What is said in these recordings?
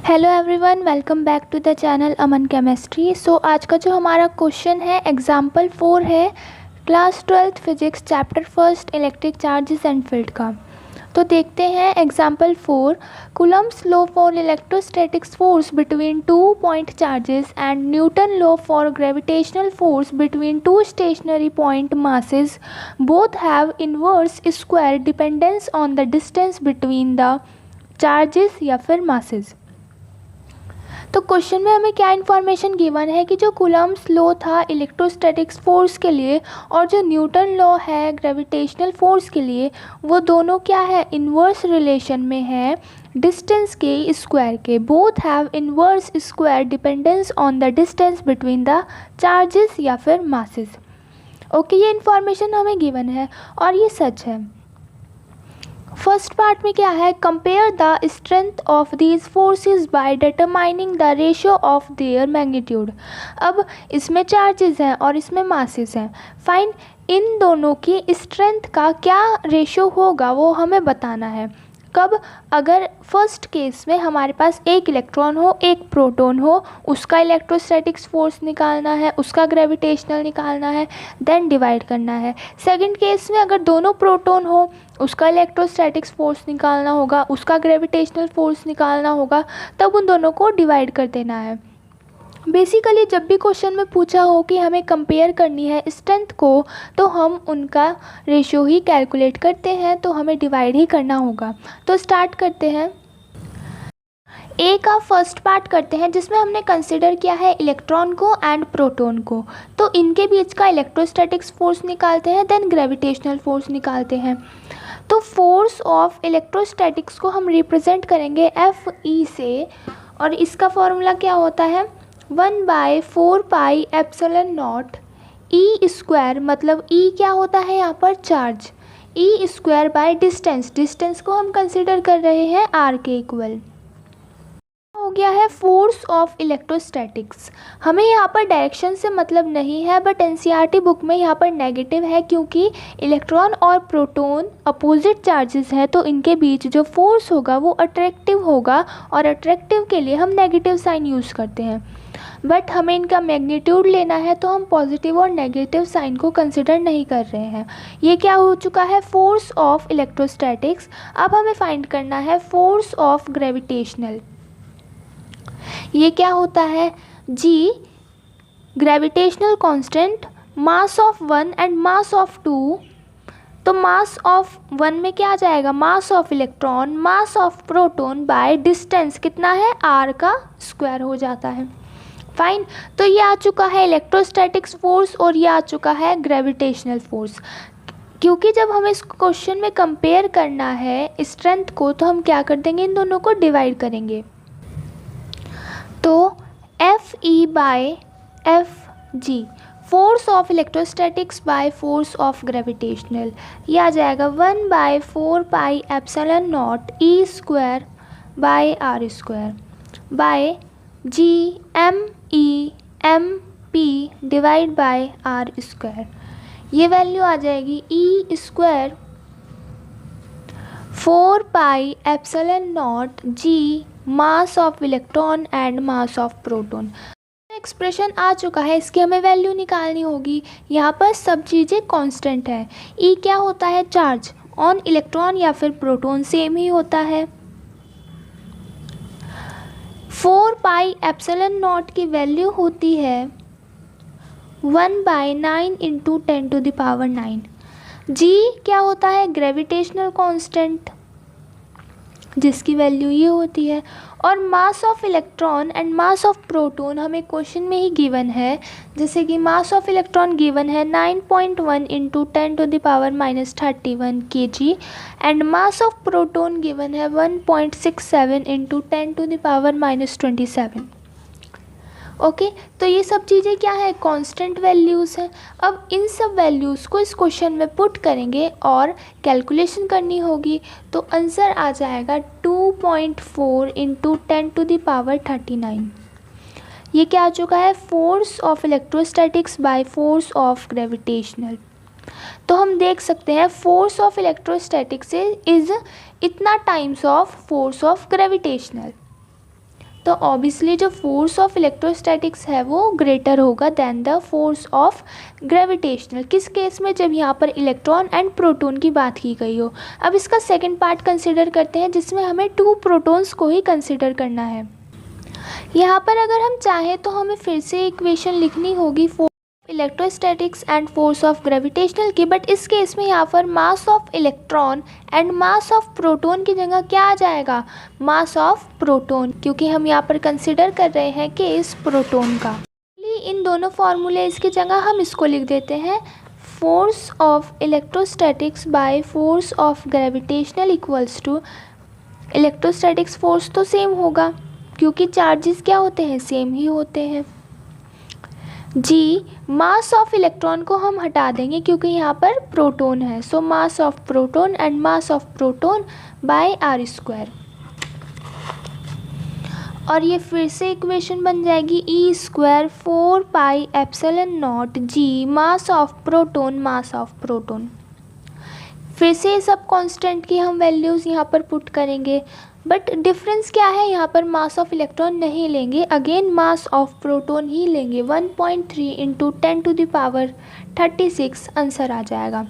Hello everyone, welcome back to the channel Aman chemistry. So आज का जो हमारा क्वेश्चन है एग्जाम्पल 4 है class 12th physics chapter first electric charges and field का। तो देखते हैं example 4। Coulomb's law for electrostatics force between two point charges and Newton law for gravitational force between two stationary point masses both have inverse square dependence on the distance between the charges या फिर masses. तो question में हमें क्या information given है कि जो Coulomb's law था इलेक्ट्रोस्टैटिक्स फोर्स के लिए और जो न्यूटन लॉ है ग्रेविटेशनल फोर्स के लिए, वो दोनों क्या है, इन्वर्स रिलेशन में है डिस्टेंस के स्क्वायर के। Both have inverse square dependence on the distance between the charges या फिर मासेस। ओके, ये इन्फॉर्मेशन हमें गिवन है और ये सच है। फर्स्ट पार्ट में क्या है, compare the strength of these forces by determining the ratio of their magnitude. अब इसमें चार्जेस हैं और इसमें मासेस हैं। फाइन, इन दोनों की स्ट्रेंथ का क्या रेशियो होगा वो हमें बताना है। कब, अगर फर्स्ट केस में हमारे पास एक इलेक्ट्रॉन हो एक प्रोटॉन हो, उसका इलेक्ट्रोस्टैटिक्स फोर्स निकालना है, उसका ग्रेविटेशनल निकालना है, देन डिवाइड करना है। सेकंड केस में अगर दोनों प्रोटॉन हो, उसका इलेक्ट्रोस्टैटिक्स फोर्स निकालना होगा, उसका ग्रेविटेशनल फोर्स निकालना होगा, तब उन दोनों को डिवाइड कर देना है। बेसिकली जब भी क्वेश्चन में पूछा हो कि हमें कंपेयर करनी है स्ट्रेंथ को, तो हम उनका रेशियो ही कैलकुलेट करते हैं, तो हमें डिवाइड ही करना होगा। तो स्टार्ट करते हैं। ए का फर्स्ट पार्ट करते हैं जिसमें हमने कंसिडर किया है इलेक्ट्रॉन को एंड प्रोटॉन को। तो इनके बीच का इलेक्ट्रोस्टैटिक्स फोर्स निकालते हैं, देन ग्रेविटेशनल फोर्स निकालते हैं। तो फोर्स ऑफ इलेक्ट्रोस्टैटिक्स को हम रिप्रेजेंट करेंगे एफ ई से, और इसका फॉर्मूला क्या होता है, 1/4 pi epsilon naught E square. मतलब ई क्या होता है यहाँ पर, charge, E square by distance. Distance को हम कंसिडर कर रहे हैं आर के इक्वल। हो गया है फोर्स ऑफ इलेक्ट्रोस्टैटिक्स। हमें यहाँ पर डायरेक्शन से मतलब नहीं है, बट एनसीईआरटी बुक में यहाँ पर नेगेटिव है क्योंकि इलेक्ट्रॉन और प्रोटॉन अपोजिट चार्जेस हैं, तो इनके बीच जो फोर्स होगा वो अट्रैक्टिव होगा, और अट्रैक्टिव के लिए हम नेगेटिव साइन यूज़ करते हैं। बट हमें इनका मैग्नीट्यूड लेना है, तो हम पॉजिटिव और नेगेटिव साइन को कंसिडर नहीं कर रहे हैं। ये क्या हो चुका है, फोर्स ऑफ इलेक्ट्रोस्टैटिक्स। अब हमें फाइंड करना है फोर्स ऑफ ग्रेविटेशनल। ये क्या होता है, G gravitational constant, mass of 1 and mass of 2। तो मास ऑफ 1 में क्या आ जाएगा, mass of electron, mass of proton by distance कितना है, आर का स्क्वायर हो जाता है। फाइन, तो ये आ चुका है इलेक्ट्रोस्टैटिक्स फोर्स और ये आ चुका है ग्रेविटेशनल फोर्स। क्योंकि जब हमें इस क्वेश्चन में कंपेयर करना है स्ट्रेंथ को, तो हम क्या कर देंगे, इन दोनों को डिवाइड करेंगे। तो F E by F G, force of electrostatics by force of gravitational, ये आ जाएगा 1/4 pi epsilon naught E square by R square by G M E M P divide by R square. ये value आ जाएगी E square 4 pi epsilon naught G mass of electron and mass of proton. Expression आ चुका है, इसकी हमें value निकालनी होगी। यहाँ पर सब चीज़ें कांस्टेंट है। ई क्या होता है, चार्ज ऑन इलेक्ट्रॉन या फिर प्रोटॉन, सेम ही होता है। 4 पाई एप्सिलॉन नॉट की वैल्यू होती है 1/9 इंटू 10⁻⁹। जी क्या होता है, ग्रेविटेशनल कांस्टेंट, जिसकी वैल्यू ये होती है। और mass of electron and mass of proton हमें क्वेश्चन में ही गिवन है, जैसे कि मास ऑफ इलेक्ट्रॉन गिवन है 9.1 into 10⁻31 kg and mass of proton given है 1.67 इंटू 10⁻27। ओके, तो ये सब चीज़ें क्या है, कांस्टेंट वैल्यूज़ हैं। अब इन सब वैल्यूज़ को इस क्वेश्चन में पुट करेंगे और कैलकुलेशन करनी होगी, तो आंसर आ जाएगा 2.4 इंटू 10⁻39। ये क्या आ चुका है, force of electrostatics by force of gravitational. तो हम देख सकते हैं फोर्स ऑफ इलेक्ट्रोस्टैटिक्स इज़ इतना times of force of gravitational. तो ऑब्वियसली जो फोर्स ऑफ इलेक्ट्रोस्टैटिक्स है वो ग्रेटर होगा than the force of gravitational. किस केस में? जब यहाँ पर इलेक्ट्रॉन एंड प्रोटॉन की बात की गई हो। अब इसका सेकंड पार्ट कंसिडर करते हैं जिसमें हमें 2 प्रोटॉन्स को ही कंसिडर करना है। यहाँ पर अगर हम चाहें तो हमें फिर से इक्वेशन लिखनी होगी electrostatics and force of gravitational की, बट इस केस में यहाँ पर मास of electron and mass of proton की जगह क्या आ जाएगा? मास ऑफ प्रोटॉन, क्योंकि हम यहाँ पर कंसिडर कर रहे हैं कि इस प्रोटॉन का। इन दोनों फार्मूलेज की जगह हम इसको लिख देते हैं force of electrostatics by force of gravitational equals to, electrostatics force तो सेम होगा क्योंकि चार्जेस क्या होते हैं? सेम ही होते हैं। जी मास ऑफ इलेक्ट्रॉन को हम हटा देंगे क्योंकि यहाँ पर प्रोटॉन है, so mass of proton and mass of proton by R square. और ये फिर से इक्वेशन बन जाएगी E square 4 pi epsilon naught G mass of proton mass of proton. फिर से सब कांस्टेंट की हम वैल्यूज़ यहाँ पर पुट करेंगे, बट डिफरेंस क्या है? यहाँ पर मास ऑफ इलेक्ट्रॉन नहीं लेंगे, अगेन मास ऑफ प्रोटॉन ही लेंगे। 1.3 इंटू 10⁻36 आंसर आ जाएगा।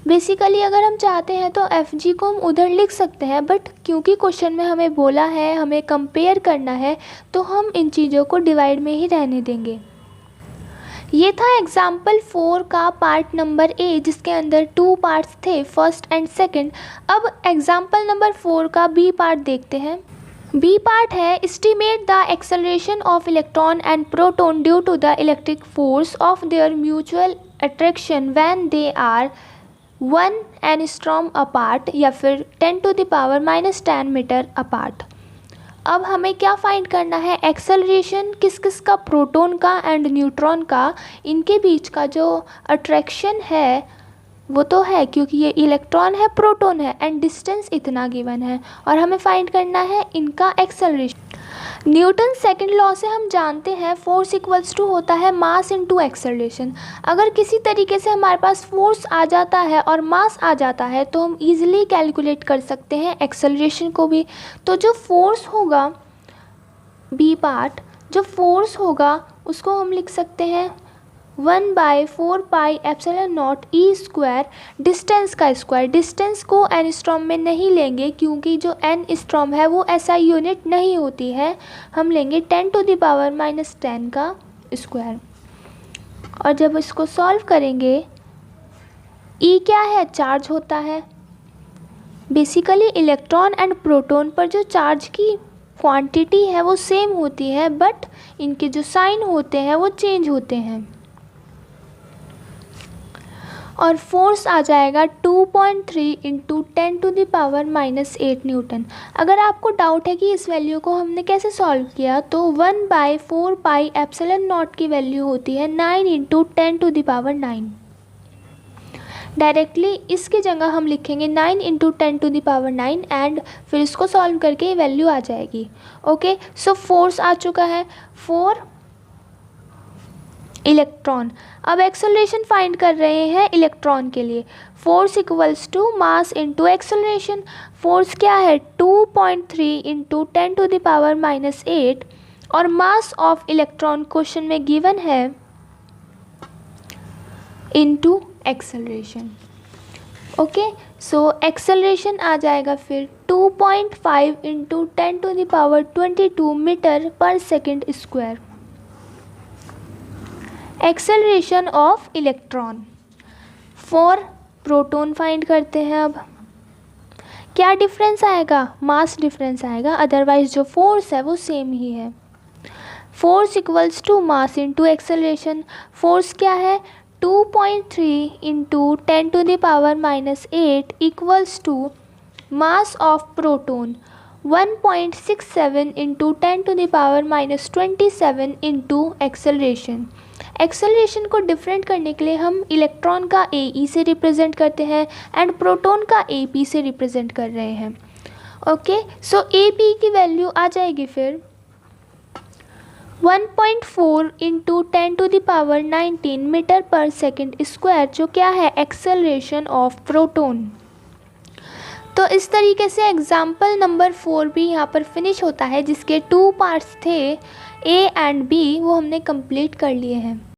बेसिकली अगर हम चाहते हैं तो Fg को हम उधर लिख सकते हैं, बट क्योंकि क्वेश्चन में हमें बोला है हमें कंपेयर करना है तो हम इन चीज़ों को डिवाइड में ही रहने देंगे। ये था एग्जाम्पल 4 का पार्ट नंबर ए जिसके अंदर 2 पार्ट्स थे, फर्स्ट एंड सेकंड। अब एग्जाम्पल नंबर 4 का बी पार्ट देखते हैं। बी पार्ट है estimate the acceleration of electron and proton due to the electric force of their mutual attraction when they are 1 angstrom apart या फिर 10⁻⁻10 metre apart. अब हमें क्या फाइंड करना है? एक्सेलरेशन किस किस का? प्रोटॉन का एंड न्यूट्रॉन का, इनके बीच का जो अट्रैक्शन है वो तो है क्योंकि ये इलेक्ट्रॉन है प्रोटॉन है एंड डिस्टेंस इतना गिवन है, और हमें फाइंड करना है इनका एक्सेलरेशन। न्यूटन सेकंड लॉ से हम जानते हैं फोर्स इक्वल्स टू होता है मास इनटू एक्सेलरेशन। अगर किसी तरीके से हमारे पास फोर्स आ जाता है और मास आ जाता है तो हम इजीली कैलकुलेट कर सकते हैं एक्सेलरेशन को भी। तो जो फोर्स होगा बी पार्ट, जो फोर्स होगा उसको हम लिख सकते हैं 1/4 pi epsilon naught E square, distance का स्क्वायर। डिस्टेंस को एनस्ट्रॉम में नहीं लेंगे क्योंकि जो एनस्ट्रॉम है वो ऐसा यूनिट नहीं होती है, हम लेंगे 10⁻⁻10 का स्क्वायर। और जब इसको सॉल्व करेंगे ई क्या है? चार्ज होता है। बेसिकली इलेक्ट्रॉन एंड प्रोटॉन पर जो चार्ज की क्वांटिटी है वो सेम होती है, बट इनके जो साइन होते हैं वो चेंज होते हैं। और फोर्स आ जाएगा 2.3 इंटू 10⁻⁻8 न्यूटन। अगर आपको डाउट है कि इस वैल्यू को हमने कैसे सॉल्व किया तो 1/4 पाई एप्सिलॉन नॉट की वैल्यू होती है 9 इंटू 10⁻9। डायरेक्टली इसकी जगह हम लिखेंगे 9 इंटू 10⁻9 एंड फिर इसको सॉल्व करके ये वैल्यू आ जाएगी। ओके, सो फोर्स आ चुका है 4 इलेक्ट्रॉन। अब एक्सेलरेशन फाइंड कर रहे हैं इलेक्ट्रॉन के लिए। Force equals to mass into acceleration. Force क्या है? 2.3 इंटू 10⁻⁻8 और मास ऑफ इलेक्ट्रॉन क्वेश्चन में गिवन है into acceleration. Okay, so acceleration आ जाएगा फिर 2.5 into 10⁻22 metre per second square. Acceleration of electron for proton find करते हैं। अब क्या डिफरेंस आएगा? मास डिफरेंस आएगा, अदरवाइज जो फोर्स है वो सेम ही है। Force equals to mass into acceleration. Force क्या है? 2.3 into 10⁻⁻8 equals to mass of proton 1.67 into 10⁻⁻27 into acceleration. Acceleration को डिफरेंट करने के लिए हम इलेक्ट्रॉन का ए से रिप्रेजेंट करते हैं एंड प्रोटॉन का ए पी से रिप्रेजेंट कर रहे हैं। ओके, सो ए पी की वैल्यू आ जाएगी फिर 1.4 into 10⁻19 metre per second square, जो क्या है? Acceleration of proton. तो इस तरीके से एग्ज़ाम्पल नंबर 4 भी यहाँ पर फिनिश होता है, जिसके 2 पार्ट्स थे A एंड B, वो हमने कंप्लीट कर लिए हैं।